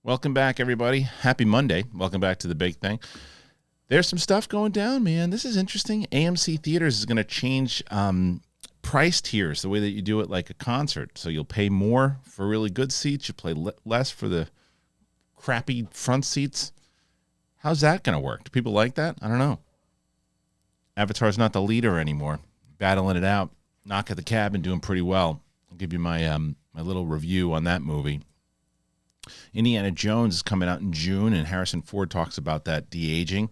Welcome back, everybody. Happy Monday. Welcome back to The Big Thing. There's some stuff going down, man. This is interesting. AMC Theaters is going to change price tiers, the way that you do it like a concert. So you'll pay more for really good seats. You pay less for the crappy front seats. How's that going to work? Do people like that? I don't know. Avatar's not the leader anymore. Battling it out. Knock at the Cabin, doing pretty well. I'll give you my my little review on that movie. Indiana Jones is coming out in June, and Harrison Ford talks about that de-aging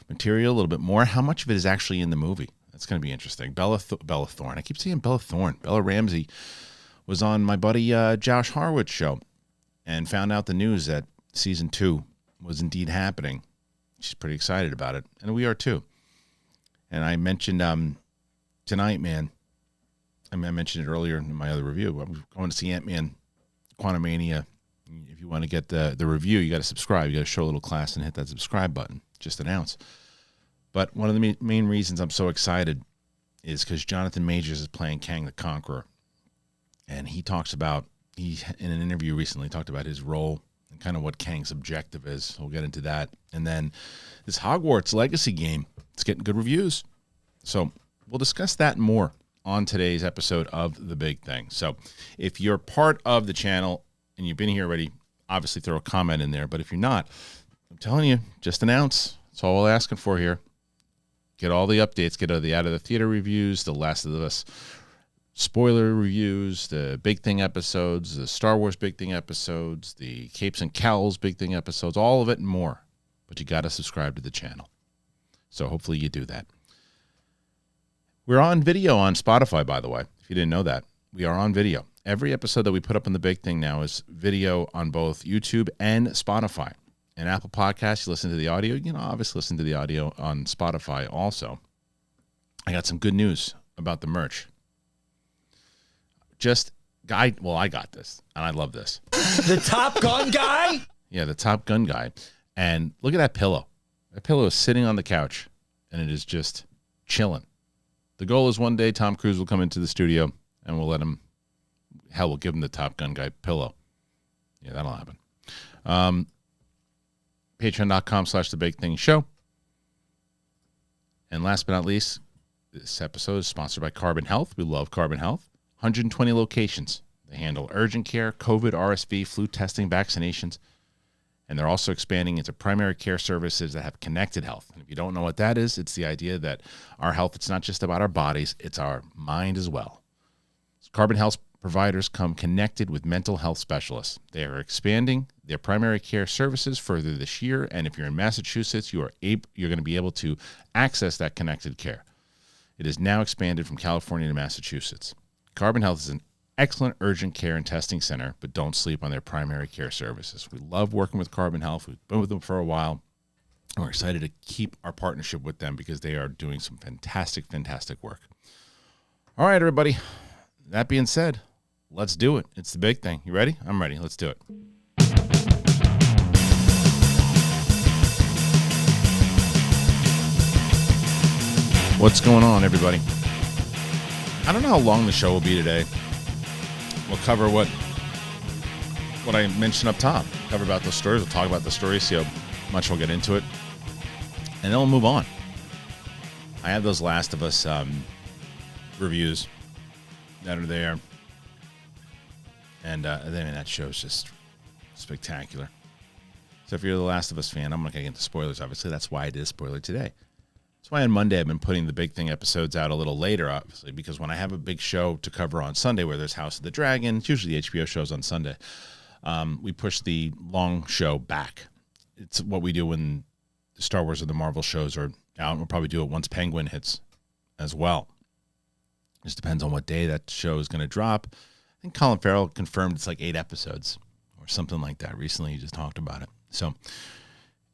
material a little bit more. How much of it is actually in the movie? That's going to be interesting. Bella Thorne. I keep saying Bella Thorne. Bella Ramsey was on my buddy Josh Harwood's show and found out the news that season 2 was indeed happening. She's pretty excited about it, and we are too. And I mentioned tonight, man, I mentioned it earlier in my other review. I'm going to see Ant-Man Quantumania. If you want to get the review, you got to subscribe. You got to show a little class and hit that subscribe button. Just announce. But one of the main reasons I'm so excited is because Jonathan Majors is playing Kang the Conqueror. And he talks about, in an interview recently, talked about his role and kind of what Kang's objective is. We'll get into that. And then this Hogwarts Legacy game, it's getting good reviews. So we'll discuss that more on today's episode of The Big Thing. So if you're part of the channel and you've been here already, obviously throw a comment in there. But if you're not, I'm telling you, just announce. That's all we're asking for here. Get all the updates. Get the out of the theater reviews, the Last of Us spoiler reviews, the Big Thing episodes, the Star Wars Big Thing episodes, the Capes and Cowls Big Thing episodes, all of it and more. But you got to subscribe to the channel. So hopefully you do that. We're on video on Spotify, by the way, if you didn't know that. We are on video. Every episode that we put up on The Big Thing now is video on both YouTube and Spotify. And Apple Podcasts, you listen to the audio. You know, obviously listen to the audio on Spotify also. I got some good news about the merch. I got this, and I love this. The Top Gun guy? Yeah, the Top Gun guy. And look at that pillow. That pillow is sitting on the couch, and it is just chilling. The goal is one day Tom Cruise will come into the studio, and we'll let him, we'll give him the Top Gun guy pillow. Yeah, that'll happen. Patreon.com/The Big Thing Show. And last but not least, this episode is sponsored by Carbon Health. We love Carbon Health. 120 locations. They handle urgent care, COVID, RSV, flu testing, vaccinations. And they're also expanding into primary care services that have connected health. And if you don't know what that is, it's the idea that our health, it's not just about our bodies, it's our mind as well. Carbon Health providers come connected with mental health specialists. They are expanding their primary care services further this year, and if you're in Massachusetts, you're going to be able to access that connected care. It is now expanded from California to Massachusetts. Carbon Health is an excellent urgent care and testing center, but don't sleep on their primary care services. We love working with Carbon Health. We've been with them for a while. We're excited to keep our partnership with them because they are doing some fantastic, fantastic work. All right, everybody. That being said, let's do it. It's the big thing. You ready? I'm ready. Let's do it. What's going on, everybody? I don't know how long the show will be today. We'll cover what I mentioned up top. Cover about those stories. We'll talk about the stories, see how much we'll get into it. And then we'll move on. I have those Last of Us reviews that are there. And then that show's just spectacular. So if you're the Last of Us fan, I'm not going to get into spoilers, obviously. That's why I did a spoiler today. That's why on Monday I've been putting the Big Thing episodes out a little later, obviously, because when I have a big show to cover on Sunday where there's House of the Dragon, it's usually the HBO shows on Sunday, we push the long show back. It's what we do when the Star Wars or the Marvel shows are out. We'll probably do it once Penguin hits as well. Just depends on what day that show is going to drop. I think Colin Farrell confirmed it's like 8 episodes or something like that. Recently, he just talked about it. So,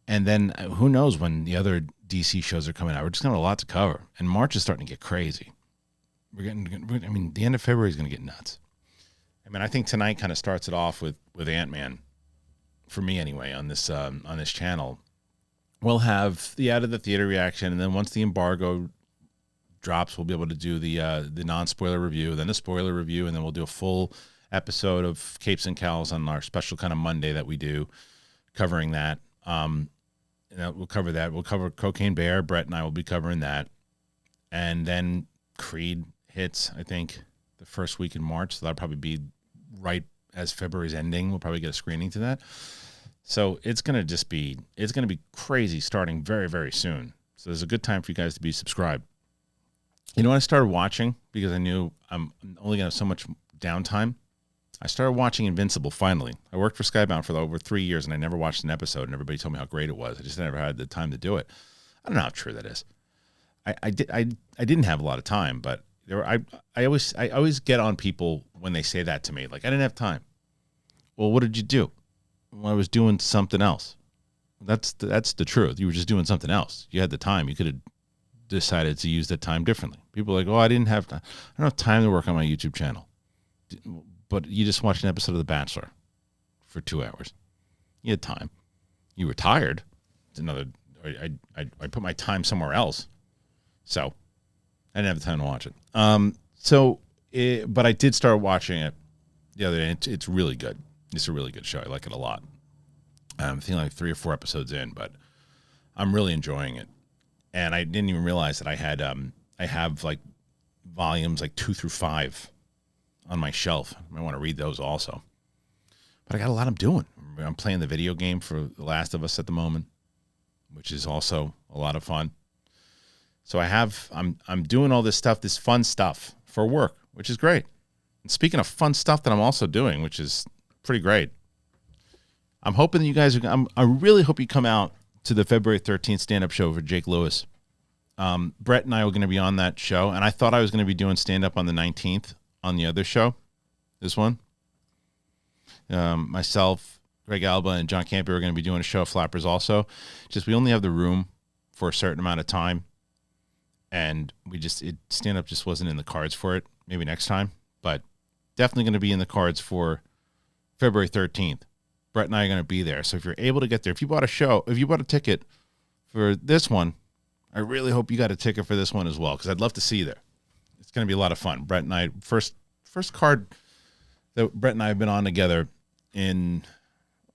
and then who knows when the other DC shows are coming out. We're just going to have a lot to cover. And March is starting to get crazy. The end of February is going to get nuts. I think tonight kind of starts it off with Ant-Man, for me anyway, on this channel. We'll have the out of the theater reaction, and then once the embargo drops, we'll be able to do the non-spoiler review, then a spoiler review, and then we'll do a full episode of Capes and Cowls on our special kind of Monday that we do, covering that. We'll cover that. We'll cover Cocaine Bear. Brett and I will be covering that. And then Creed hits, I think, the first week in March. So that'll probably be right as February's ending. We'll probably get a screening to that. So it's going to be crazy starting very, very soon. So there's a good time for you guys to be subscribed. You know, when I started watching, because I knew I'm only going to have so much downtime, I started watching Invincible finally. I worked for Skybound for over 3 years, and I never watched an episode, and everybody told me how great it was. I just never had the time to do it. I don't know how true that is. I didn't have a lot of time, but I always get on people when they say that to me. Like, I didn't have time. Well, what did you do? Well, I was doing something else. That's the truth. You were just doing something else. You had the time. You could have decided to use that time differently. People are like, oh, I don't have time to work on my YouTube channel. But you just watched an episode of The Bachelor for 2 hours. You had time. You were tired. It's another. I put my time somewhere else, so I didn't have the time to watch it. But I did start watching it the other day. It's really good. It's a really good show. I like it a lot. I'm thinking like 3 or 4 episodes in, but I'm really enjoying it. And I didn't even realize that I have like volumes like 2 through 5 on my shelf. I might want to read those also. But I got a lot I'm doing. I'm playing the video game for The Last of Us at the moment, which is also a lot of fun. So I'm doing all this stuff, this fun stuff for work, which is great. And speaking of fun stuff that I'm also doing, which is pretty great, I'm hoping that you guys I really hope you come out to the February 13th stand-up show for Jake Lewis. Brett and I were going to be on that show, and I thought I was going to be doing stand-up on the 19th on the other show, this one. Myself, Greg Alba, and John Campy are going to be doing a show of Flappers also. Just we only have the room for a certain amount of time, and stand-up just wasn't in the cards for it. Maybe next time, but definitely going to be in the cards for February 13th. Brett and I are going to be there. So if you're able to get there, if you bought a ticket for this one, I really hope you got a ticket for this one as well, because I'd love to see you there. It's going to be a lot of fun. Brett and I, first card that Brett and I have been on together in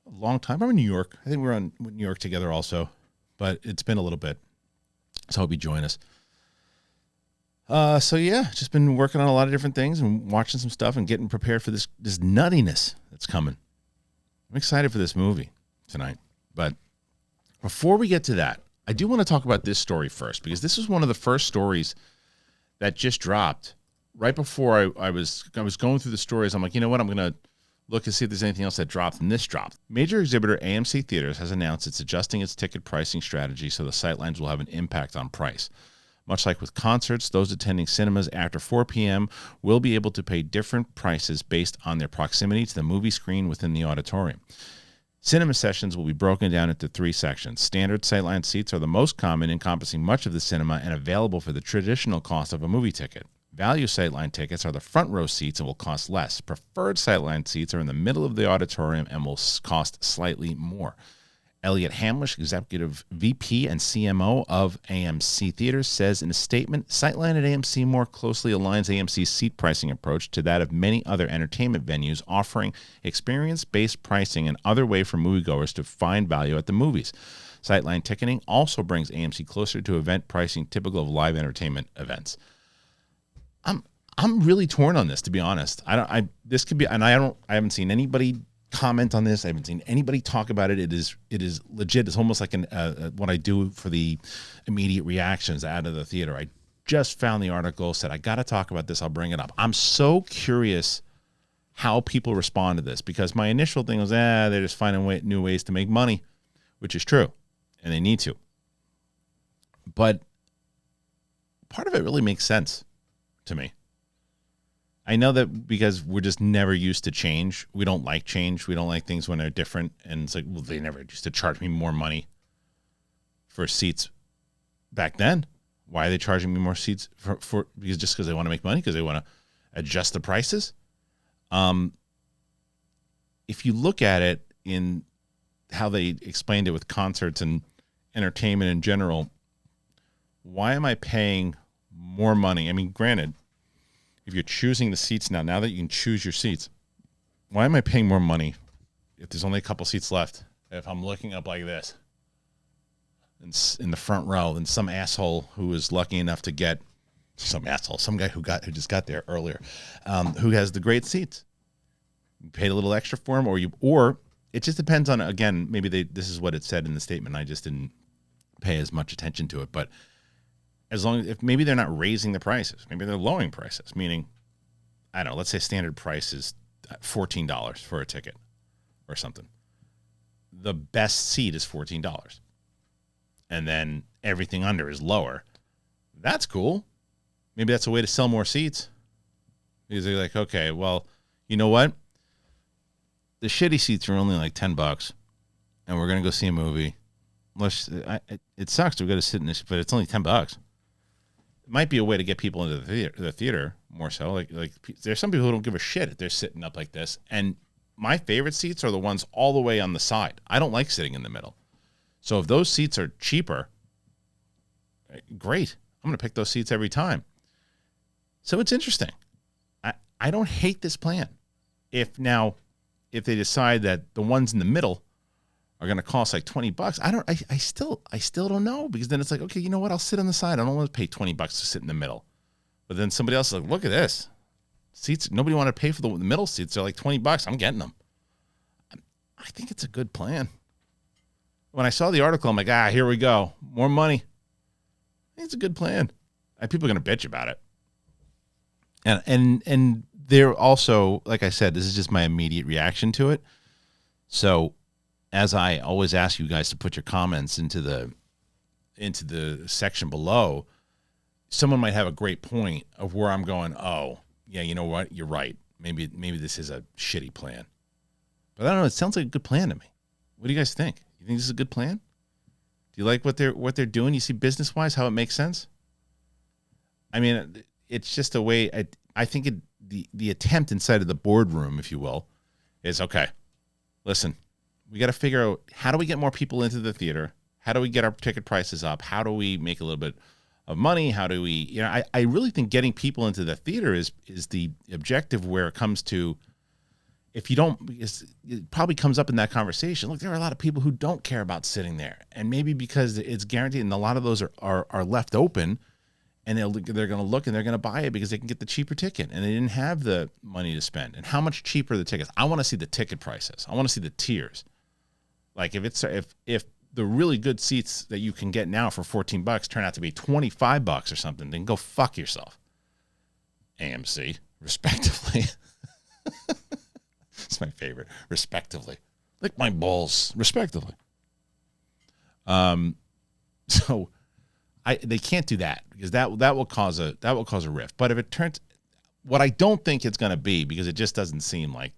a long time. I'm in New York. I think we were on New York together also, but it's been a little bit. So I hope you join us. So yeah, just been working on a lot of different things and watching some stuff and getting prepared for this nuttiness that's coming. I'm excited for this movie tonight. But before we get to that, I do want to talk about this story first, because this was one of the first stories that just dropped right before I was going through the stories. I'm like, you know what? I'm going to look and see if there's anything else that dropped, and this dropped. Major exhibitor AMC Theaters has announced it's adjusting its ticket pricing strategy so the sightlines will have an impact on price. Much like with concerts, those attending cinemas after 4 p.m. will be able to pay different prices based on their proximity to the movie screen within the auditorium. Cinema sessions will be broken down into 3 sections. Standard sightline seats are the most common, encompassing much of the cinema and available for the traditional cost of a movie ticket. Value sightline tickets are the front row seats and will cost less. Preferred sightline seats are in the middle of the auditorium and will cost slightly more. Elliot Hamlish, Executive VP and CMO of AMC Theaters, says in a statement, Sightline at AMC more closely aligns AMC's seat pricing approach to that of many other entertainment venues, offering experience-based pricing and other way for moviegoers to find value at the movies. Sightline ticketing also brings AMC closer to event pricing typical of live entertainment events. I'm really torn on this, to be honest. I haven't seen anybody comment on this. I haven't seen anybody talk about it. It is legit. It's almost like what I do for the immediate reactions out of the theater. I just found the article, said I got to talk about this. I'll bring it up. I'm so curious how people respond to this, because my initial thing was, they're just finding new ways to make money, which is true, and they need to. But part of it really makes sense to me. I know that because we're just never used to change. We don't like change. We don't like things when they're different. And it's like, well, they never used to charge me more money for seats back then. Why are they charging me more seats for because they want to make money, because they want to adjust the prices? If you look at it in how they explained it with concerts and entertainment in general, why am I paying more money? I mean, granted, if you're choosing the seats now that you can choose your seats, why am I paying more money if there's only a couple seats left? If I'm looking up like this in the front row than some asshole who was lucky enough to get some guy who just got there earlier, who has the great seats. You paid a little extra for him, or it just depends on, again, maybe this is what it said in the statement. I just didn't pay as much attention to it, but as long as, if maybe they're not raising the prices, maybe they're lowering prices, meaning, I don't know, let's say standard price is $14 for a ticket or something. The best seat is $14. And then everything under is lower. That's cool. Maybe that's a way to sell more seats. Because they're like, okay, well, you know what? The shitty seats are only like $10, and we're going to go see a movie. It sucks to go to sit in this, but it's only $10. It might be a way to get people into the theater more so. Like there's some people who don't give a shit if they're sitting up like this. And my favorite seats are the ones all the way on the side. I don't like sitting in the middle. So if those seats are cheaper, great. I'm going to pick those seats every time. So it's interesting. I don't hate this plan. If they decide that the ones in the middle are going to cost like $20, I still don't know, because then it's like, okay, you know what? I'll sit on the side. I don't want to pay $20 to sit in the middle. But then somebody else is like, look at this. Seats, nobody wanted to pay for the middle seats. They're like $20. I'm getting them. I think it's a good plan. When I saw the article, I'm like, here we go. More money. I think it's a good plan. People are going to bitch about it. And they're also, like I said, this is just my immediate reaction to it. So as I always ask you guys to put your comments into the section below, someone might have a great point of where I'm going, oh, yeah, you know what? You're right. Maybe this is a shitty plan. But I don't know. It sounds like a good plan to me. What do you guys think? You think this is a good plan? Do you like what they're doing? You see business-wise how it makes sense? I mean, it's just a way. I think the attempt inside of the boardroom, if you will, is, okay, listen, we got to figure out, how do we get more people into the theater? How do we get our ticket prices up? How do we make a little bit of money? How do we, I really think getting people into the theater is the objective, where it comes to, if you don't, because it probably comes up in that conversation. Look, there are a lot of people who don't care about sitting there, and maybe because it's guaranteed, and a lot of those are left open, and they're going to look and they're going to buy it because they can get the cheaper ticket, and they didn't have the money to spend. And how much cheaper are the tickets? I want to see the ticket prices. I want to see the tiers. Like if the really good seats that you can get now for $14 turn out to be $25 or something, then go fuck yourself. AMC, respectively. It's my favorite. Respectively. Lick my balls. Respectively. So they can't do that, because that will cause a rift. But if it turns, what I don't think it's going to be, because it just doesn't seem like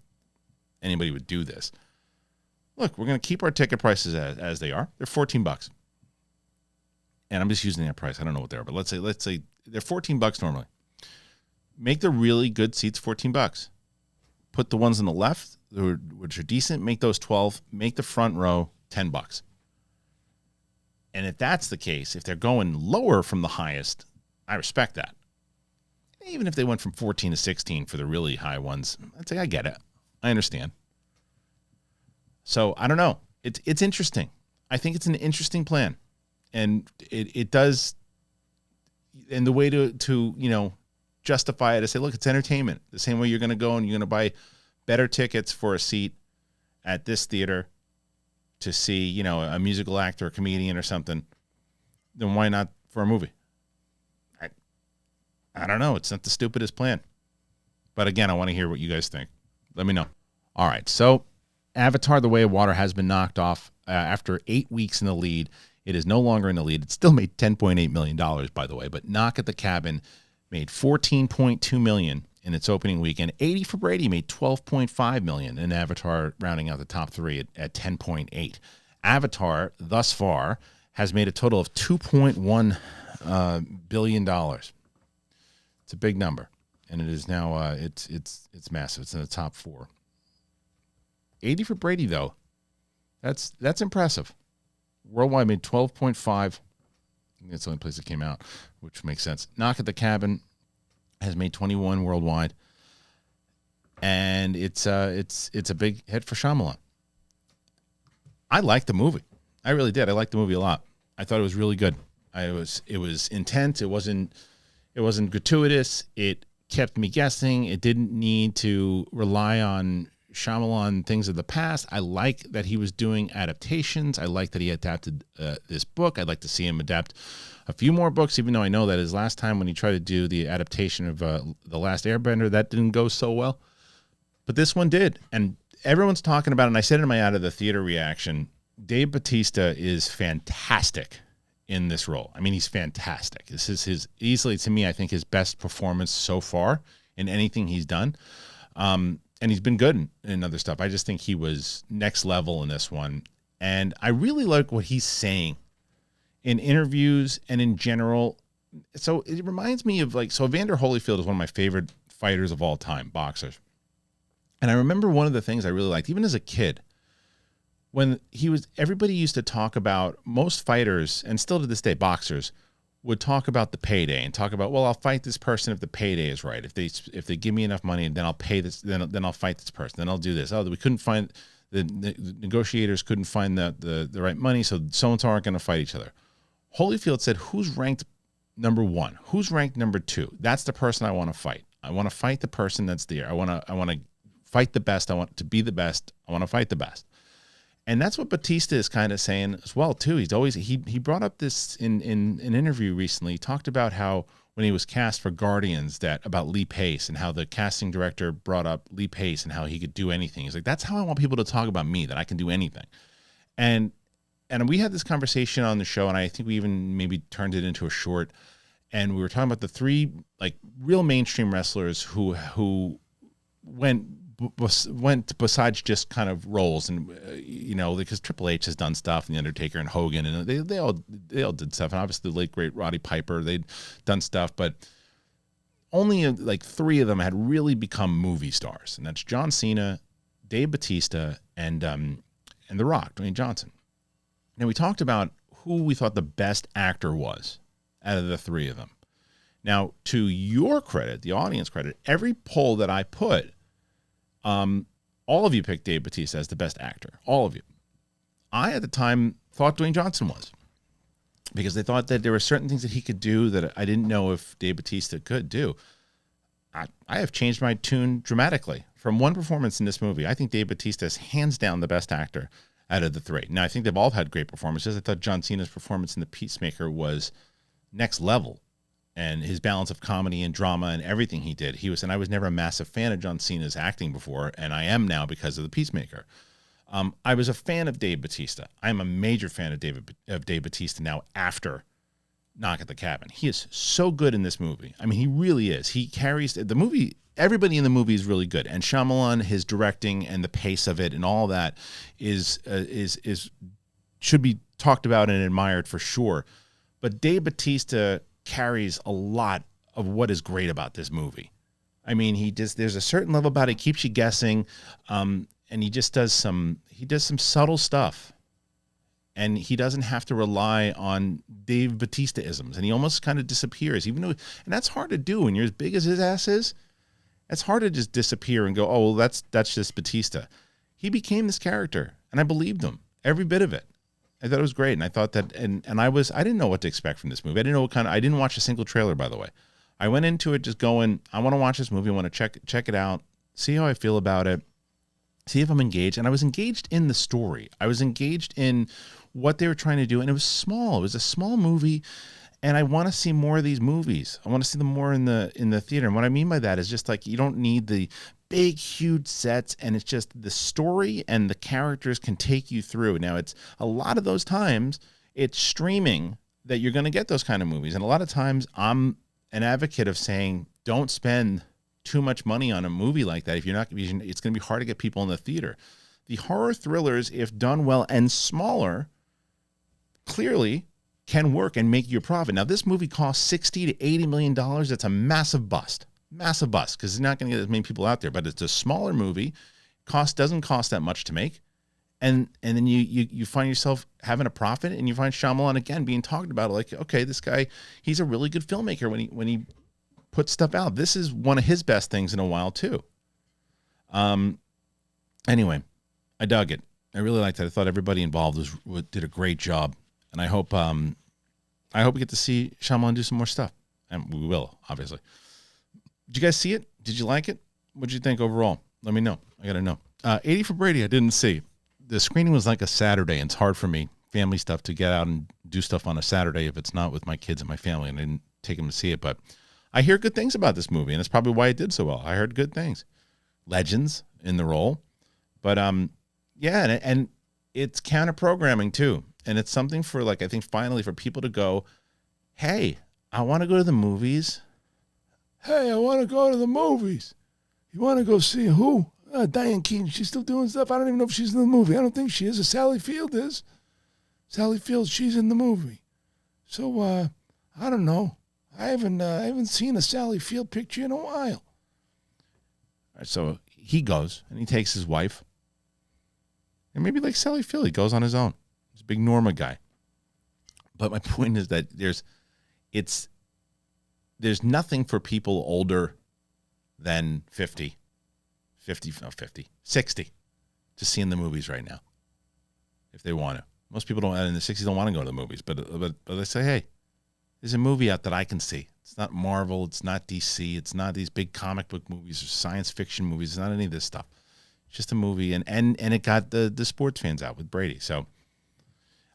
anybody would do this. Look, we're going to keep our ticket prices as they are. They're $14. And I'm just using that price. I don't know what they are, but let's say they're $14 normally. Make the really good seats $14. Put the ones on the left, which are decent, make those $12. Make the front row $10. And if that's the case, if they're going lower from the highest, I respect that. Even if they went from 14 to 16 for the really high ones, I'd say I get it. I understand. So I don't know. It's interesting. I think it's an interesting plan, and it does. And the way to justify it is say, look, it's entertainment. The same way you're going to go and you're going to buy better tickets for a seat at this theater to see, a musical actor, a comedian or something, then why not for a movie? I don't know. It's not the stupidest plan. But again, I want to hear what you guys think. Let me know. All right. So Avatar: The Way of Water has been knocked off after 8 weeks in the lead. It is no longer in the lead. It still made $10.8 million, by the way. But Knock at the Cabin made $14.2 million in its opening weekend. 80 for Brady made $12.5 million, and Avatar rounding out the top three at 10.8. Avatar thus far has made a total of $2.1 billion. It's a big number, and it is now it's massive. It's in the top four. 80 for Brady, though. That's impressive. Worldwide made 12.5. That's the only place it came out, which makes sense. Knock at the Cabin has made 21 worldwide. and it's a big hit for Shyamalan. I liked the movie. I really did. I liked the movie a lot. I thought it was really good. It was intense. It wasn't gratuitous. It kept me guessing. It didn't need to rely on Shyamalan things of the past. I like that he was doing adaptations. I like that he adapted this book. I'd like to see him adapt a few more books, even though I know that his last time when he tried to do the adaptation of The Last Airbender, that didn't go so well. But this one did. And everyone's talking about it, and I said it in my out of the theater reaction, Dave Bautista is fantastic in this role. I mean, he's fantastic. This is his, easily to me, I think his best performance so far in anything he's done. And he's been good in other stuff. I just think he was next level in this one. And I really like what he's saying in interviews and in general. So it reminds me of so Evander Holyfield is one of my favorite fighters of all time, boxers. And I remember one of the things I really liked, even as a kid, when everybody used to talk about, most fighters, and still to this day, boxers, would talk about the payday and talk about, well, I'll fight this person if the payday is right. If they give me enough money, then I'll pay this, then I'll fight this person, then I'll do this. Oh, we couldn't find, the negotiators couldn't find the right money, so so-and-so aren't going to fight each other. Holyfield said, who's ranked number one? Who's ranked number two? That's the person I want to fight. I want to fight the person that's there. I want to fight the best. I want to be the best. I want to fight the best. And that's what Bautista is kind of saying as well, too. He brought up this in an interview recently. He talked about how when he was cast for Guardians, about Lee Pace, and how the casting director brought up Lee Pace and how he could do anything. He's like, that's how I want people to talk about me, that I can do anything. And we had this conversation on the show, and I think we even maybe turned it into a short. And we were talking about the three real mainstream wrestlers who went besides just kind of roles, and because Triple H has done stuff, and The Undertaker and Hogan, and they all did stuff, and obviously the late great Roddy Piper, they'd done stuff, but only three of them had really become movie stars, and that's John Cena, Dave Bautista, and The Rock, Dwayne Johnson. Now we talked about who we thought the best actor was out of the three of them. Now, to your credit, the audience credit, every poll that I put, all of you picked Dave Bautista as the best actor. All of you. I, at the time, thought Dwayne Johnson was, because they thought that there were certain things that he could do that I didn't know if Dave Bautista could do. I have changed my tune dramatically from one performance in this movie. I think Dave Bautista is hands down the best actor out of the three. Now, I think they've all had great performances. I thought John Cena's performance in The Peacemaker was next level. And his balance of comedy and drama and everything he did. And I was never a massive fan of John Cena's acting before, and I am now because of The Peacemaker. I was a fan of Dave Bautista. I'm a major fan of Dave Bautista now after Knock at the Cabin. He is so good in this movie. I mean, he really is. He carries the movie. Everybody in the movie is really good, and Shyamalan, his directing and the pace of it and all that is should be talked about and admired for sure. But Dave Bautista carries a lot of what is great about this movie. I mean, there's a certain level about it, keeps you guessing, and he just does some subtle stuff, and he doesn't have to rely on Dave Bautista-isms, and he almost kind of disappears, even though, and that's hard to do when you're as big as his ass is. It's hard to just disappear and go, oh, well, that's just Bautista. He became this character, and I believed him, every bit of it. I thought it was great, and I thought that, and I didn't know what to expect from this movie. I didn't know I didn't watch a single trailer, by the way. I went into it just going, I want to watch this movie, I want to check it out, see how I feel about it, see if I'm engaged, and I was engaged in the story. I was engaged in what they were trying to do, and it was small. It was a small movie, and I want to see more of these movies. I want to see them more in the theater, and what I mean by that is just you don't need the big, huge sets, and it's just the story and the characters can take you through. Now, it's a lot of those times, it's streaming that you're going to get those kind of movies. And a lot of times I'm an advocate of saying, don't spend too much money on a movie like that. If you're not, it's going to be hard to get people in the theater. The horror thrillers, if done well and smaller, clearly can work and make you a profit. Now, this movie costs $60 to $80 million. That's a massive bust. Massive bust, because it's not going to get as many people out there, but it's a smaller movie. Doesn't cost that much to make, and then you find yourself having a profit, and you find Shyamalan again being talked about okay, this guy, he's a really good filmmaker when he puts stuff out. This is one of his best things in a while too. Anyway, I dug it. I really liked it. I thought everybody involved did a great job, and I hope we get to see Shyamalan do some more stuff, and we will, obviously. Did you guys see it? Did you like it? What did you think overall? Let me know. I gotta know. 80 for Brady, I didn't see. The screening was like a Saturday, and it's hard for me, family stuff, to get out and do stuff on a Saturday if it's not with my kids and my family, and I didn't take them to see it. But I hear good things about this movie, and that's probably why it did so well. I heard good things. Legends in the role. But yeah, and it's counter-programming too. And it's something for, like, I think finally for people to go, hey, I want to go to the movies. Hey, I want to go to the movies. You want to go see who? Diane Keaton. She's still doing stuff. I don't even know if she's in the movie. I don't think she is. Sally Field is. Sally Field, she's in the movie. So, I don't know. I haven't seen a Sally Field picture in a while. All right, so he goes, and he takes his wife. And maybe like Sally Field, he goes on his own. He's a big Norma guy. But my point is that there's nothing for people older than 60 to see in the movies right now, if they want to. Most people don't, in the 60s, don't want to go to the movies, but they say, hey, there's a movie out that I can see. It's not Marvel, it's not DC, it's not these big comic book movies or science fiction movies. It's not any of this stuff. It's just a movie, and it got the sports fans out with Brady. So,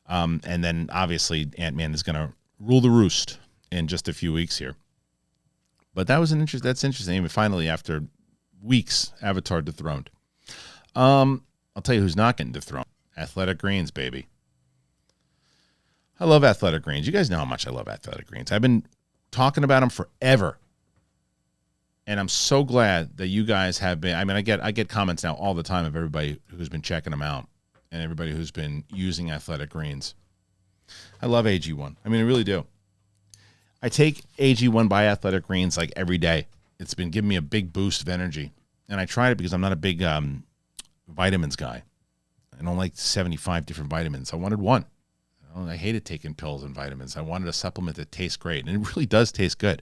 and then obviously Ant-Man is going to rule the roost in just a few weeks here. But that's interesting. Even finally, after weeks, Avatar dethroned. I'll tell you who's not getting dethroned. Athletic Greens, baby. I love Athletic Greens. You guys know how much I love Athletic Greens. I've been talking about them forever. And I'm so glad that you guys have been. I mean, I get comments now all the time of everybody who's been checking them out and everybody who's been using Athletic Greens. I love AG1. I mean, I really do. I take AG1 by Athletic Greens like every day. It's been giving me a big boost of energy. And I tried it because I'm not a big vitamins guy. I don't like 75 different vitamins. I wanted one. I hated taking pills and vitamins. I wanted a supplement that tastes great. And it really does taste good.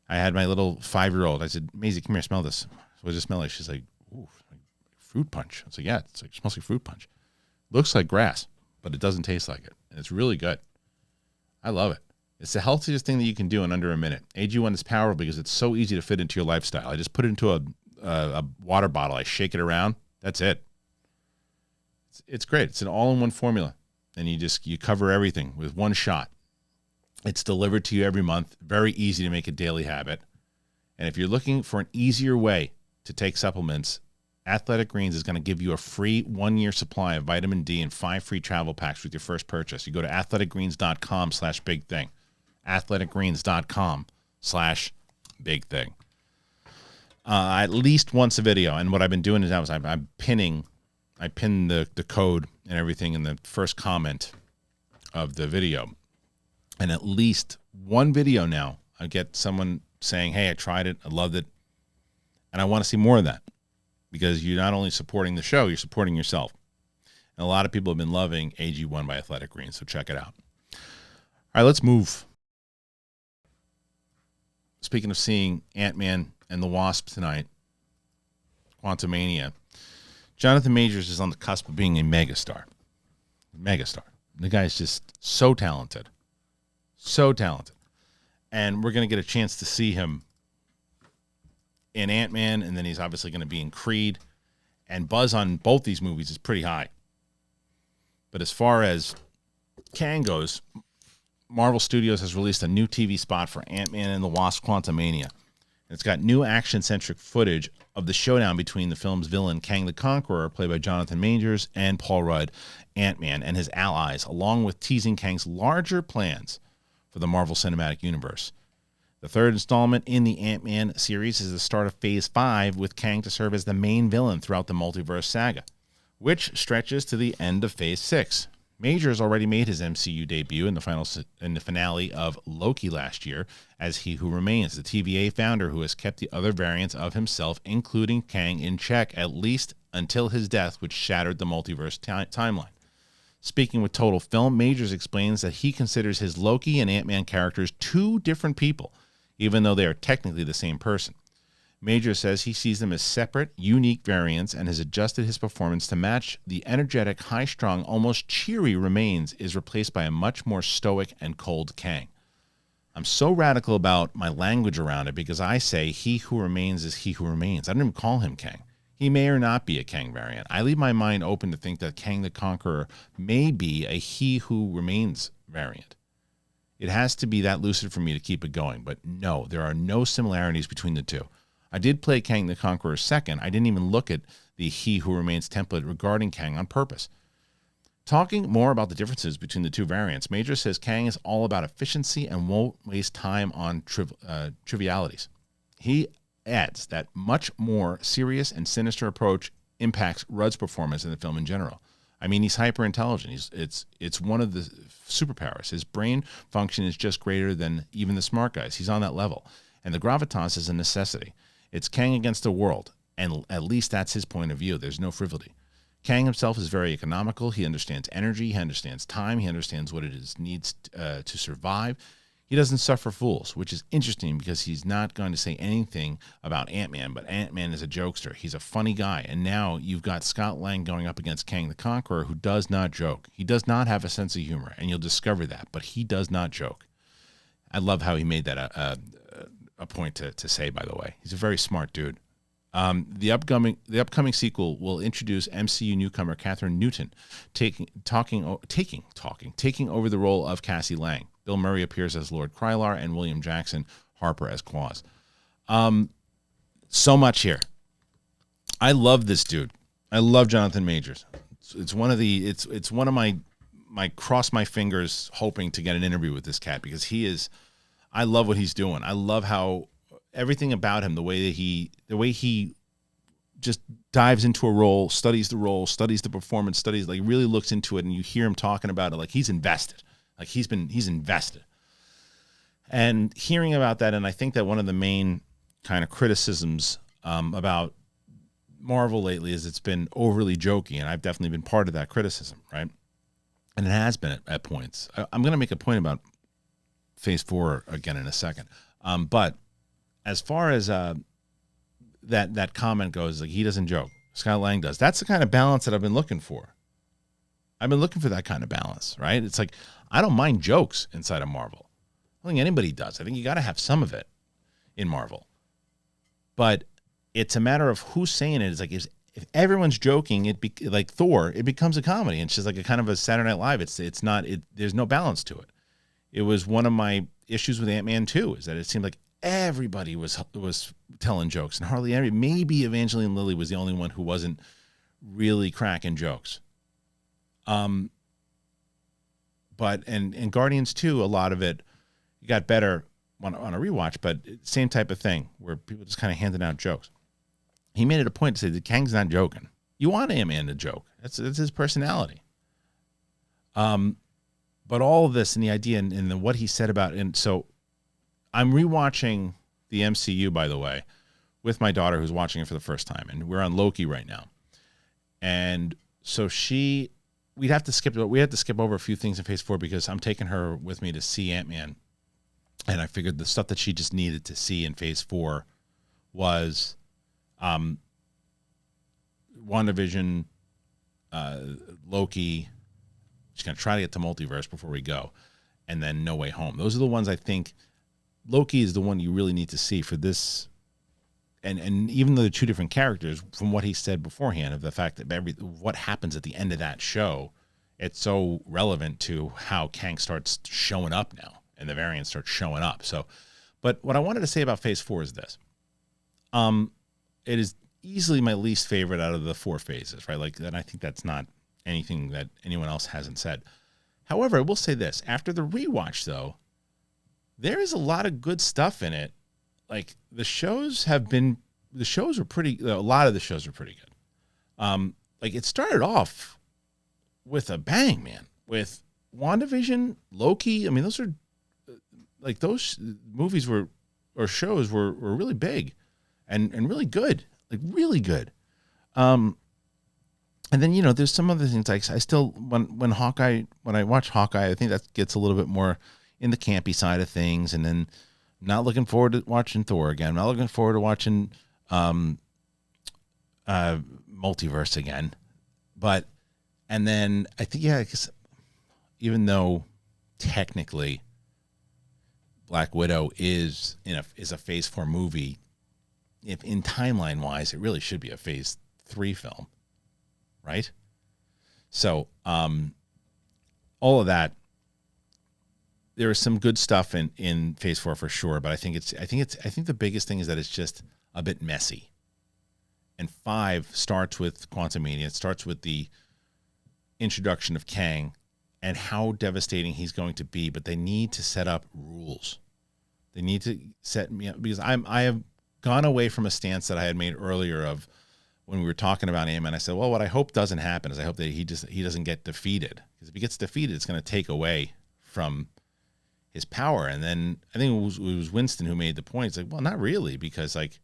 I had my little 5-year-old. I said, Maisie, come here, smell this. What does it smell like? She's like, ooh, like fruit punch. I was like, yeah, it smells like fruit punch. Looks like grass, but it doesn't taste like it. And it's really good. I love it. It's the healthiest thing that you can do in under a minute. AG1 is powerful because it's so easy to fit into your lifestyle. I just put it into a water bottle. I shake it around. That's it. It's great. It's an all-in-one formula. And you cover everything with one shot. It's delivered to you every month. Very easy to make a daily habit. And if you're looking for an easier way to take supplements, Athletic Greens is going to give you a free 1-year supply of vitamin D and 5 free travel packs with your first purchase. You go to athleticgreens.com/bigthing. athleticgreens.com/bigthing. At least once a video. And what I've been doing is I pin the code and everything in the first comment of the video. And at least one video now, I get someone saying, hey, I tried it, I loved it, and I want to see more of that. Because you're not only supporting the show, you're supporting yourself. And a lot of people have been loving AG1 by Athletic Greens, so check it out. All right, let's move. Speaking of seeing Ant-Man and the Wasp tonight, Quantumania, Jonathan Majors is on the cusp of being a megastar. Megastar. The guy's just so talented. So talented. And we're going to get a chance to see him in Ant-Man, and then he's obviously going to be in Creed. And buzz on both these movies is pretty high. But as far as Kang goes, Marvel Studios has released a new TV spot for Ant-Man and the Wasp: Quantumania. It's got new action-centric footage of the showdown between the film's villain, Kang the Conqueror, played by Jonathan Majors, and Paul Rudd, Ant-Man, and his allies, along with teasing Kang's larger plans for the Marvel Cinematic Universe. The third installment in the Ant-Man series is the start of Phase 5, with Kang to serve as the main villain throughout the multiverse saga, which stretches to the end of Phase 6. Majors already made his MCU debut in the finale of Loki last year as He Who Remains, the TVA founder who has kept the other variants of himself, including Kang, in check, at least until his death, which shattered the multiverse timeline. Speaking with Total Film, Majors explains that he considers his Loki and Ant-Man characters two different people, even though they are technically the same person. Major says he sees them as separate, unique variants and has adjusted his performance to match the energetic, high-strung, almost cheery Remains is replaced by a much more stoic and cold Kang. I'm so radical about my language around it because I say he who remains is he who remains. I don't even call him Kang. He may or not be a Kang variant. I leave my mind open to think that Kang the Conqueror may be a he who remains variant. It has to be that lucid for me to keep it going, but no, there are no similarities between the two. I did play Kang the Conqueror second. I didn't even look at the He Who Remains template regarding Kang on purpose. Talking more about the differences between the two variants, Major says Kang is all about efficiency and won't waste time on trivialities. He adds that much more serious and sinister approach impacts Rudd's performance in the film in general. I mean, he's hyper intelligent. It's one of the superpowers. His brain function is just greater than even the smart guys. He's on that level. And the gravitas is a necessity. It's Kang against the world, and at least that's his point of view. There's no frivolity. Kang himself is very economical. He understands energy. He understands time. He understands what it is needs to survive. He doesn't suffer fools, which is interesting because he's not going to say anything about Ant-Man, but Ant-Man is a jokester. He's a funny guy. And now you've got Scott Lang going up against Kang the Conqueror, who does not joke. He does not have a sense of humor, and you'll discover that, but he does not joke. I love how he made that a point to say, by the way. He's a very smart dude. The upcoming sequel will introduce MCU newcomer Catherine Newton taking over the role of Cassie Lang. Bill Murray appears as Lord Krylar and William Jackson Harper as Quaz. So much here. I love this dude. I love Jonathan Majors. It's one of my cross my fingers hoping to get an interview with this cat because I love what he's doing. I love how everything about him, the way he just dives into a role, studies the performance, really looks into it, and you hear him talking about it like he's invested. Like he's invested. And hearing about that, and I think that one of the main kind of criticisms about Marvel lately is it's been overly jokey, and I've definitely been part of that criticism, right? And it has been at points. I'm going to make a point about Phase 4 again in a second. But as far as that comment goes, like he doesn't joke. Scott Lang does. That's the kind of balance that I've been looking for. I've been looking for that kind of balance, right? It's like, I don't mind jokes inside of Marvel. I don't think anybody does. I think you got to have some of it in Marvel. But it's a matter of who's saying it. It's like, if everyone's joking, like Thor, it becomes a comedy. And it's just like a kind of a Saturday Night Live. There's no balance to it. It was one of my issues with Ant-Man 2, is that it seemed like everybody was telling jokes, and hardly anybody. Maybe Evangeline Lilly was the only one who wasn't really cracking jokes. But and Guardians 2, a lot of it got better on a rewatch, but same type of thing where people just kind of handed out jokes. He made it a point to say that Kang's not joking. You want Ant-Man to joke. That's his personality. But all of this and the idea and what he said about, and so I'm rewatching the MCU, by the way, with my daughter who's watching it for the first time, and we're on Loki right now. And so we had to skip over a few things in Phase 4 because I'm taking her with me to see Ant-Man, and I figured the stuff that she just needed to see in Phase 4 was WandaVision, Loki. She's going to try to get to Multiverse before we go, and then No Way Home. Those are the ones I think. Loki is the one you really need to see for this, and even though they're two different characters, from what he said beforehand of the fact that what happens at the end of that show, it's so relevant to how Kang starts showing up now, and the variants start showing up. So, but what I wanted to say about Phase 4 is this. It is easily my least favorite out of the 4 phases, right? Like, and I think that's not anything that anyone else hasn't said. However, I will say this. After the rewatch, though, there is a lot of good stuff in it. Like, a lot of the shows are pretty good. Like, it started off with a bang, man. With WandaVision, Loki. I mean, those movies or shows were really big and really good. Like, really good. And then, there's some other things. Like, I still, when I watch Hawkeye, I think that gets a little bit more in the campy side of things. And then I'm not looking forward to watching Thor again. I'm not looking forward to watching multiverse again. And then I think, yeah, because even though technically Black Widow is a Phase 4 movie, if in timeline wise, it really should be a Phase 3 film, right? So all of that, there is some good stuff in Phase 4 for sure, but I think the biggest thing is that it's just a bit messy. And 5 starts with Quantumania. It starts with the introduction of Kang and how devastating he's going to be, but they need to set up rules. They need to set me up, because I have gone away from a stance that I had made earlier of when we were talking about him, and I said, well, what I hope doesn't happen is I hope that he doesn't get defeated, because if he gets defeated, it's going to take away from his power. And then I think it was Winston who made the point. It's like, well, not really, because like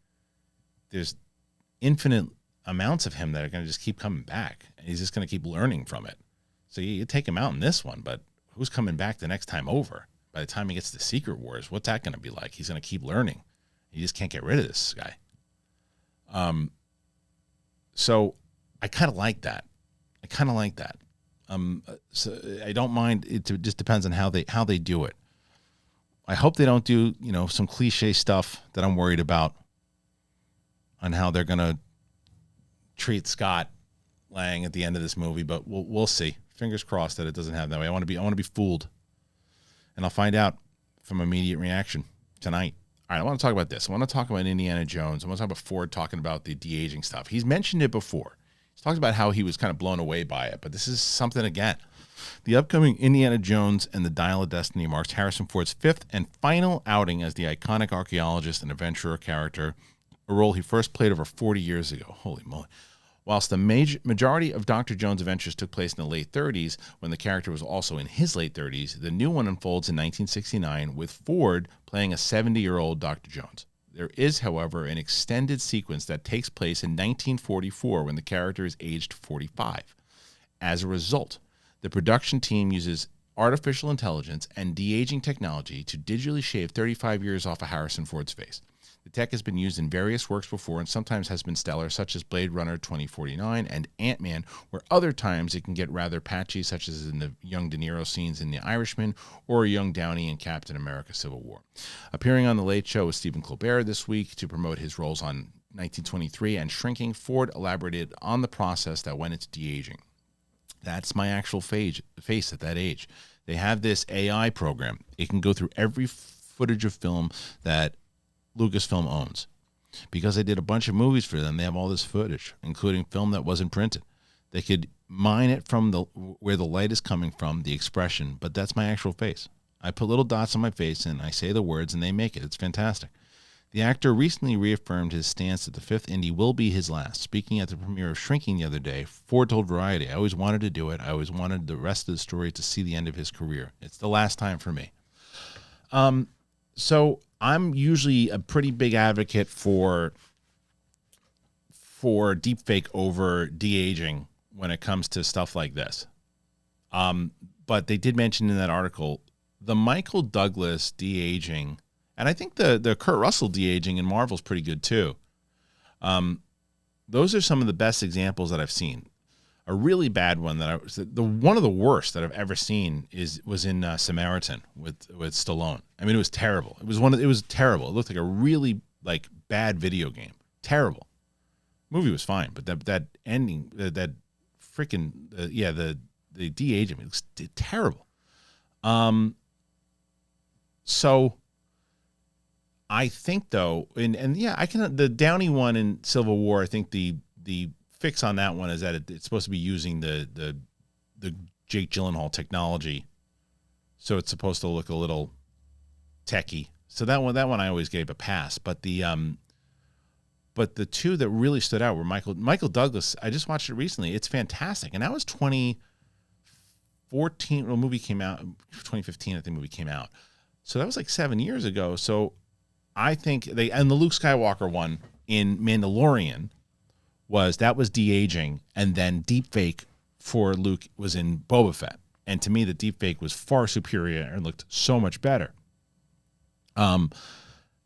there's infinite amounts of him that are going to just keep coming back, and he's just going to keep learning from it. So you take him out in this one, but who's coming back the next time over? By the time he gets to Secret Wars, what's that going to be like? He's going to keep learning. You just can't get rid of this guy. So I kind of like that. So I don't mind. It just depends on how they do it. I hope they don't do, some cliche stuff that I'm worried about on how they're going to treat Scott Lang at the end of this movie, but we'll see. Fingers crossed that it doesn't happen that way. I want to be fooled, and I'll find out from immediate reaction tonight. All right, I want to talk about this. I want to talk about Indiana Jones. I want to talk about Ford talking about the de-aging stuff. He's mentioned it before. He's talked about how he was kind of blown away by it, but this is something again. The upcoming Indiana Jones and the Dial of Destiny marks Harrison Ford's 5th and final outing as the iconic archaeologist and adventurer character, a role he first played over 40 years ago. Holy moly. Whilst the majority of Dr. Jones' adventures took place in the late 30s, when the character was also in his late 30s, the new one unfolds in 1969 with Ford playing a 70-year-old Dr. Jones. There is, however, an extended sequence that takes place in 1944 when the character is aged 45. As a result, the production team uses artificial intelligence and de-aging technology to digitally shave 35 years off of Harrison Ford's face. The tech has been used in various works before and sometimes has been stellar, such as Blade Runner 2049 and Ant-Man, where other times it can get rather patchy, such as in the young De Niro scenes in The Irishman or young Downey in Captain America Civil War. Appearing on The Late Show with Stephen Colbert this week to promote his roles on 1923 and Shrinking, Ford elaborated on the process that went into de-aging. That's my actual face at that age. They have this AI program. It can go through every footage of film that Lucasfilm owns. Because they did a bunch of movies for them, they have all this footage, including film that wasn't printed. They could mine it from where the light is coming from, the expression, but that's my actual face. I put little dots on my face and I say the words and they make it. It's fantastic. The actor recently reaffirmed his stance that the 5th Indy will be his last. Speaking at the premiere of Shrinking the other day, Ford told Variety, "I always wanted to do it. I always wanted the rest of the story to see the end of his career. It's the last time for me." So I'm usually a pretty big advocate for deepfake over de-aging when it comes to stuff like this. But they did mention in that article the Michael Douglas de-aging, and I think the Kurt Russell de-aging in Marvel's pretty good too. Those are some of the best examples that I've seen. A really bad one one of the worst that I've ever seen was in Samaritan with Stallone. I mean, it was terrible. It was terrible. It looked like a really bad video game. Terrible. Movie was fine, but that ending, the de-aging, it looks terrible. So I think though, the Downey one in Civil War, I think the fix on that one is that it's supposed to be using the Jake Gyllenhaal technology, so it's supposed to look a little techie. So that one I always gave a pass. But the two that really stood out were Michael Douglas. I just watched it recently. It's fantastic, and that was 2014. Well, the movie came out 2015. I think the movie came out, so that was like 7 years ago. So I think and the Luke Skywalker one in Mandalorian was de-aging, and then deepfake for Luke was in Boba Fett. And to me, the deepfake was far superior and looked so much better.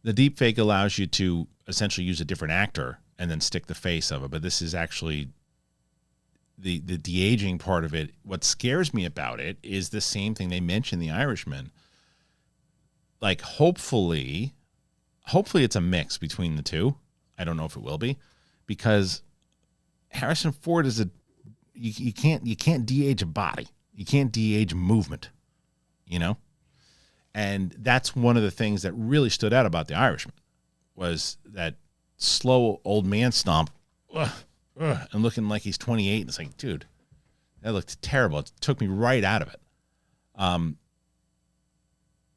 The deep fake allows you to essentially use a different actor and then stick the face of it. But this is actually the de-aging part of it. What scares me about it is the same thing they mentioned in The Irishman. Like, hopefully it's a mix between the two. I don't know if it will be, because Harrison Ford is you can't de-age a body. You can't de-age movement, you know? And that's one of the things that really stood out about The Irishman, was that slow old man stomp, and looking like he's 28. And it's like, dude, that looked terrible. It took me right out of it.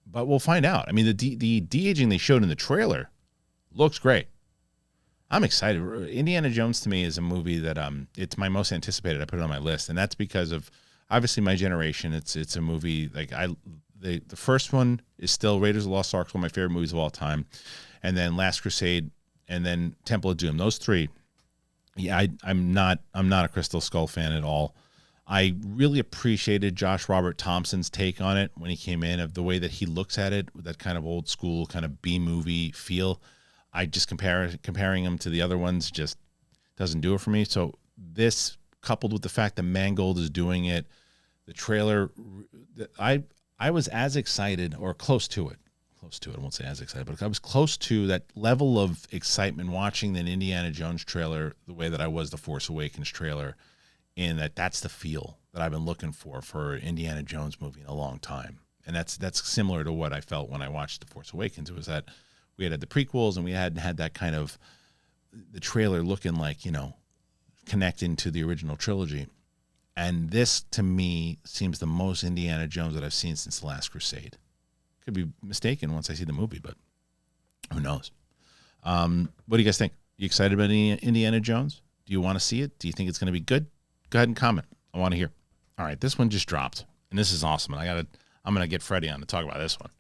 But we'll find out. I mean, the de-aging they showed in the trailer looks great. I'm excited. Indiana Jones to me is a movie that it's my most anticipated. I put it on my list, and that's because of obviously my generation. It's a movie like the first one is still Raiders of the Lost Ark, one of my favorite movies of all time, and then Last Crusade, and then Temple of Doom. Those three. Yeah, I'm not a Crystal Skull fan at all. I really appreciated Josh Robert Thompson's take on it when he came in, of the way that he looks at it, with that kind of old school kind of B-movie feel. I just comparing him to the other ones just doesn't do it for me. So this, coupled with the fact that Mangold is doing it, the trailer, I was as excited, or close to it. I won't say as excited, but I was close to that level of excitement watching an Indiana Jones trailer the way that I was the Force Awakens trailer, in that's the feel that I've been looking for Indiana Jones movie in a long time. And that's similar to what I felt when I watched The Force Awakens. It was that we had the prequels, and we had that kind of the trailer looking like, you know, connecting to the original trilogy. And this, to me, seems the most Indiana Jones that I've seen since The Last Crusade. Could be mistaken once I see the movie, but who knows? What do you guys think? You excited about Indiana Jones? Do you want to see it? Do you think it's going to be good? Go ahead and comment. I want to hear. All right, this one just dropped, and this is awesome. And I'm going to get Freddie on to talk about this one.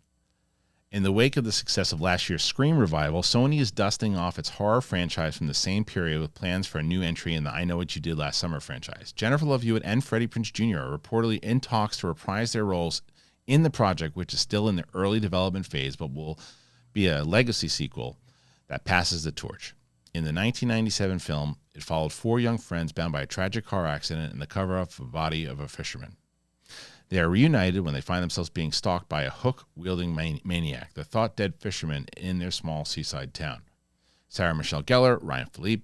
In the wake of the success of last year's Scream revival, Sony is dusting off its horror franchise from the same period with plans for a new entry in the I Know What You Did Last Summer franchise. Jennifer Love Hewitt and Freddie Prinze Jr. are reportedly in talks to reprise their roles in the project, which is still in the early development phase, but will be a legacy sequel that passes the torch. In the 1997 film, it followed four young friends bound by a tragic car accident and the cover-up of the body of a fisherman. They are reunited when they find themselves being stalked by a hook-wielding maniac, the thought-dead fisherman in their small seaside town. Sarah Michelle Gellar, Ryan Philippe,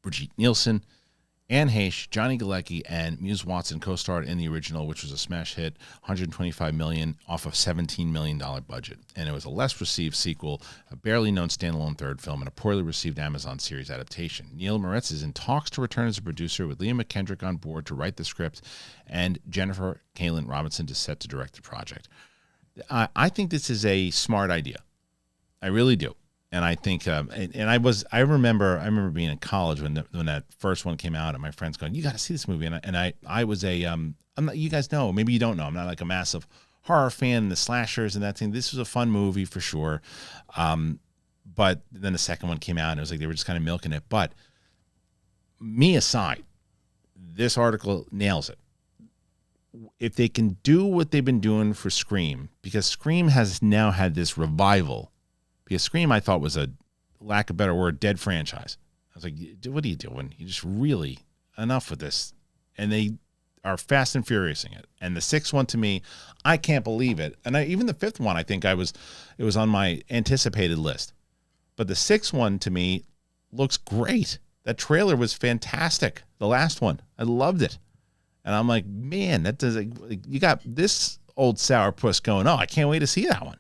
Brigitte Nielsen, Anne Heche, Johnny Galecki, and Muse Watson co-starred in the original, which was a smash hit, $125 million off a $17 million budget. And it was a less received sequel, a barely known standalone third film, and a poorly received Amazon series adaptation. Neil Moritz is in talks to return as a producer, with Liam McKendrick on board to write the script, and Jennifer Kaylan Robinson is set to direct the project. I think this is a smart idea. I really do. And I think, I remember being in college when that first one came out, and my friends going, "You got to see this movie." And I was I'm not, you guys know, maybe you don't know, I'm not like a massive horror fan, the slashers and that thing. This was a fun movie for sure. But then the second one came out, and it was like they were just kind of milking it. But me aside, this article nails it. If they can do what they've been doing for Scream, because Scream has now had this revival. Because Scream, I thought, was, a lack of a better word, dead franchise. I was like, what are you doing? You just really, enough with this. And they are fast and furiousing it. And the sixth one, to me, I can't believe it. And even the fifth one, I think it was on my anticipated list. But the sixth one, to me, looks great. That trailer was fantastic. The last one, I loved it. And I'm like, man, you got this old sourpuss going. Oh, I can't wait to see that one.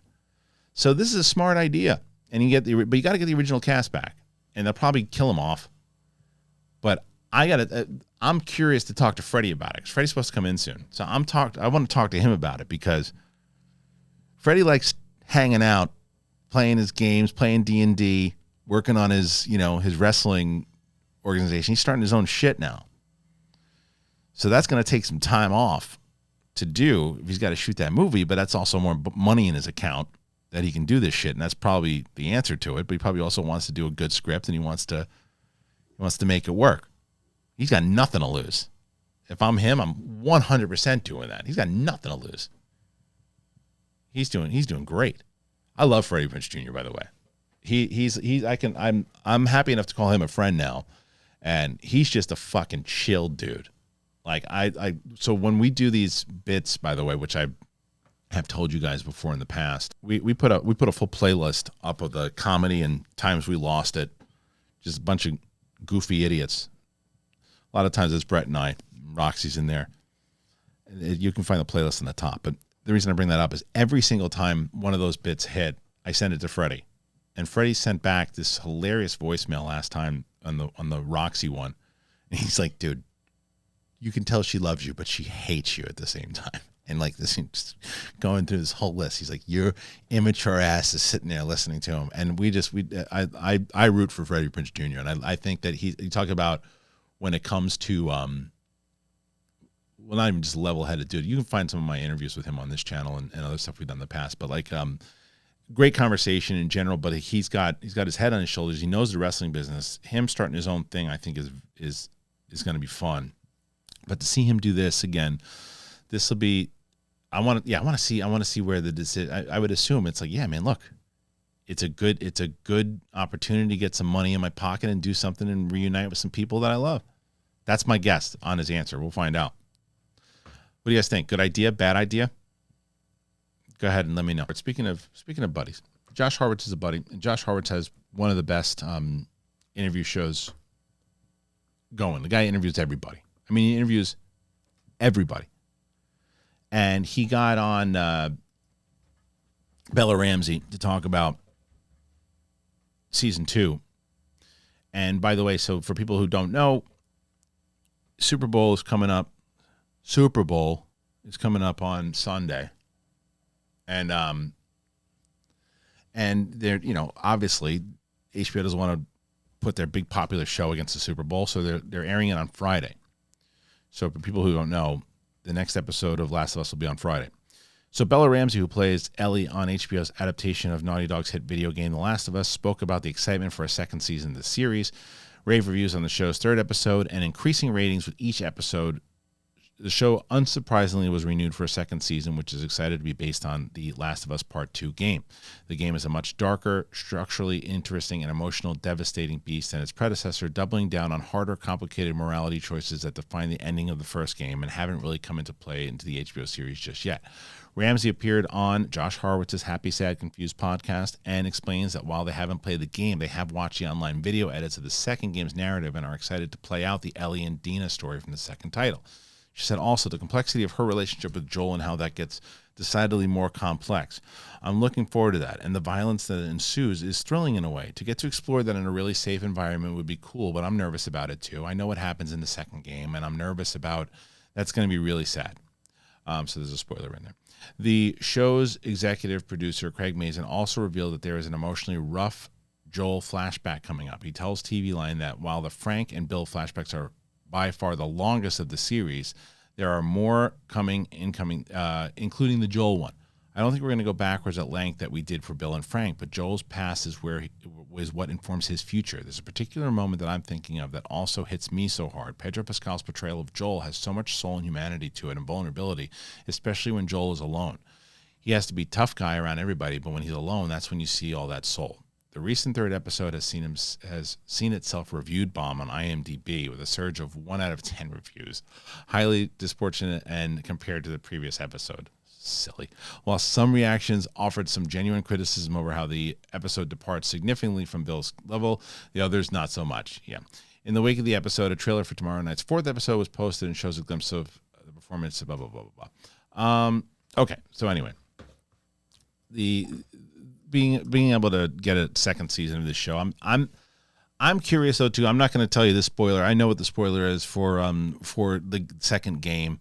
So this is a smart idea, and but you got to get the original cast back, and they'll probably kill him off. But I'm curious to talk to Freddie about it, because Freddie's supposed to come in soon. So I want to talk to him about it, because Freddie likes hanging out, playing his games, playing D&D, working on his wrestling organization. He's starting his own shit now. So that's going to take some time off to do if he's got to shoot that movie, but that's also more money in his account that he can do this shit, and that's probably the answer to it. But he probably also wants to do a good script, and he wants to make it work. He's got nothing to lose. If I'm him, I'm 100% doing that. He's got nothing to lose. He's doing great. I love Freddie Prinze Jr. By the way, I'm happy enough to call him a friend now, and he's just a fucking chill dude. Like so when we do these bits, by the way, which I have told you guys before in the past, we put a full playlist up of the comedy and times we lost it, just a bunch of goofy idiots. A lot of times it's Brett and I, Roxy's in there. You can find the playlist on the top, but the reason I bring that up is every single time one of those bits hit, I send it to Freddie, and Freddie sent back this hilarious voicemail last time on the Roxy one, and he's like, "Dude, you can tell she loves you, but she hates you at the same time." And like this, just going through this whole list, he's like, "Your immature ass is sitting there listening to him." And I root for Freddie Prinze Jr. And I think that you talk about when it comes to well, not even just level-headed dude. You can find some of my interviews with him on this channel and other stuff we've done in the past. But like, great conversation in general. But he's got his head on his shoulders. He knows the wrestling business. Him starting his own thing, I think, is going to be fun. But to see him do this again, this will be. I want to see where the decision. I would assume it's like, yeah, man, look, it's a good opportunity to get some money in my pocket and do something and reunite with some people that I love. That's my guess on his answer. We'll find out. What do you guys think? Good idea? Bad idea? Go ahead and let me know. Speaking of buddies, Josh Hartwitz is a buddy, and Josh Hartwitz has one of the best interview shows going. The guy interviews everybody. I mean, he interviews everybody. And he got on Bella Ramsey to talk about season 2. And by the way, so for people who don't know, Super Bowl is coming up. Super Bowl is coming up on Sunday. And they're, obviously HBO doesn't want to put their big popular show against the Super Bowl, so they're airing it on Friday. So for people who don't know, the next episode of Last of Us will be on Friday. So Bella Ramsey, who plays Ellie on HBO's adaptation of Naughty Dog's hit video game The Last of Us, spoke about the excitement for a second season of the series, rave reviews on the show's third episode, and increasing ratings with each episode. The show, unsurprisingly, was renewed for a second season, which is excited to be based on The Last of Us Part 2 game. The game is a much darker, structurally interesting, and emotional, devastating beast than its predecessor, doubling down on harder, complicated morality choices that define the ending of the first game and haven't really come into play into the HBO series just yet. Ramsey appeared on Josh Hartwitz's Happy, Sad, Confused podcast and explains that while they haven't played the game, they have watched the online video edits of the second game's narrative and are excited to play out the Ellie and Dina story from the second title. She said also the complexity of her relationship with Joel and how that gets decidedly more complex. I'm looking forward to that, and the violence that ensues is thrilling in a way. To get to explore that in a really safe environment would be cool, but I'm nervous about it too. I know what happens in the second game, and I'm nervous about that's going to be really sad. So there's a spoiler in there. The show's executive producer, Craig Mazin, also revealed that there is an emotionally rough Joel flashback coming up. He tells TV Line that while the Frank and Bill flashbacks are by far the longest of the series, there are more incoming, including the Joel one. I don't think we're going to go backwards at length that we did for Bill and Frank, but Joel's past is what informs his future. There's a particular moment that I'm thinking of that also hits me so hard. Pedro Pascal's portrayal of Joel has so much soul and humanity to it and vulnerability, especially when Joel is alone. He has to be a tough guy around everybody, but when he's alone, that's when you see all that soul. The recent third episode has seen itself reviewed bomb on IMDb with a surge of 1 out of 10 reviews. Highly disproportionate and compared to the previous episode. Silly. While some reactions offered some genuine criticism over how the episode departs significantly from Bill's level, the others not so much. Yeah. In the wake of the episode, a trailer for tomorrow night's fourth episode was posted and shows a glimpse of the performance of blah, blah, blah, blah, blah. Okay, so anyway. Being able to get a second season of this show, I'm curious though too. I'm not going to tell you the spoiler. I know what the spoiler is for the second game.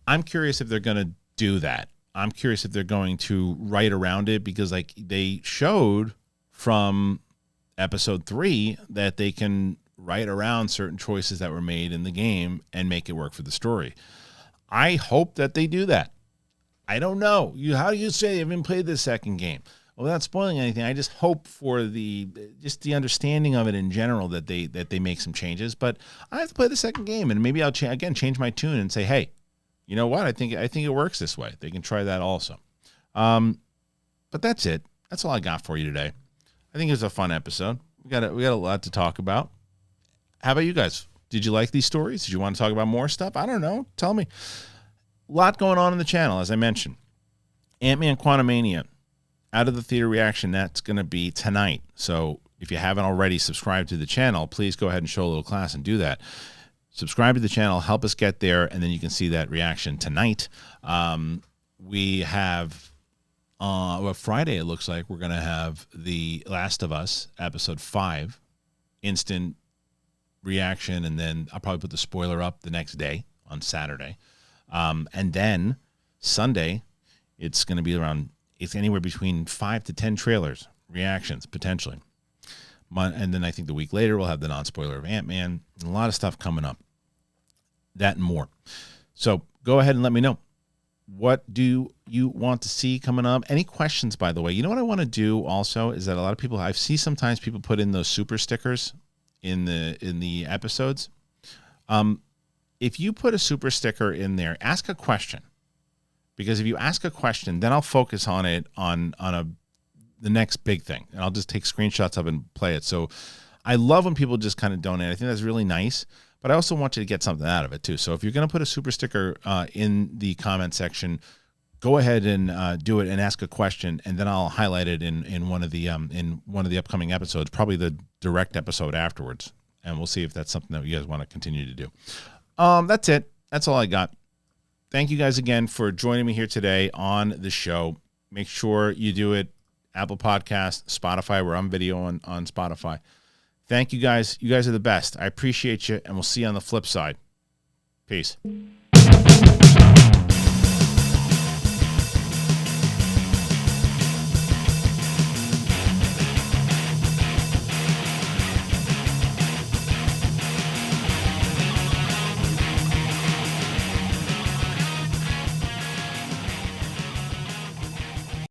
I'm curious if they're going to do that. I'm curious if they're going to write around it, because like they showed from episode 3 that they can write around certain choices that were made in the game and make it work for the story. I hope that they do that. I don't know. How do you say you haven't played the second game? Well, without spoiling anything, I just hope for the understanding of it in general that they make some changes. But I have to play the second game, and maybe I'll change my tune and say, hey, you know what? I think it works this way. They can try that also. But that's it. That's all I got for you today. I think it was a fun episode. We got a lot to talk about. How about you guys? Did you like these stories? Did you want to talk about more stuff? I don't know. Tell me. A lot going on in the channel, as I mentioned. Ant-Man Quantumania, Out of the Theater reaction, that's going to be tonight. So if you haven't already subscribed to the channel, please go ahead and show a little class and do that. Subscribe to the channel, help us get there, and then you can see that reaction tonight. We have, Friday, it looks like, we're going to have The Last of Us, Episode 5, instant reaction, and then I'll probably put the spoiler up the next day on Saturday. And then Sunday, it's going to be it's anywhere between 5 to 10 trailers, reactions, potentially. And then I think the week later, we'll have the non-spoiler of Ant-Man. A lot of stuff coming up. That and more. So go ahead and let me know. What do you want to see coming up? Any questions, by the way? You know what I want to do also is that a lot of people, I see sometimes people put in those super stickers in the episodes. If you put a super sticker in there, ask a question. Because if you ask a question, then I'll focus on it on the next big thing. And I'll just take screenshots of it and play it. So I love when people just kind of donate. I think that's really nice. But I also want you to get something out of it too. So if you're going to put a super sticker in the comment section, go ahead and do it and ask a question, and then I'll highlight it in one of the upcoming episodes, probably the direct episode afterwards. And we'll see if that's something that you guys want to continue to do. That's it. That's all I got. Thank you guys again for joining me here today on the show. Make sure you do it. Apple Podcast, Spotify. We're on video on Spotify. Thank you guys. You guys are the best. I appreciate you, and we'll see you on the flip side. Peace.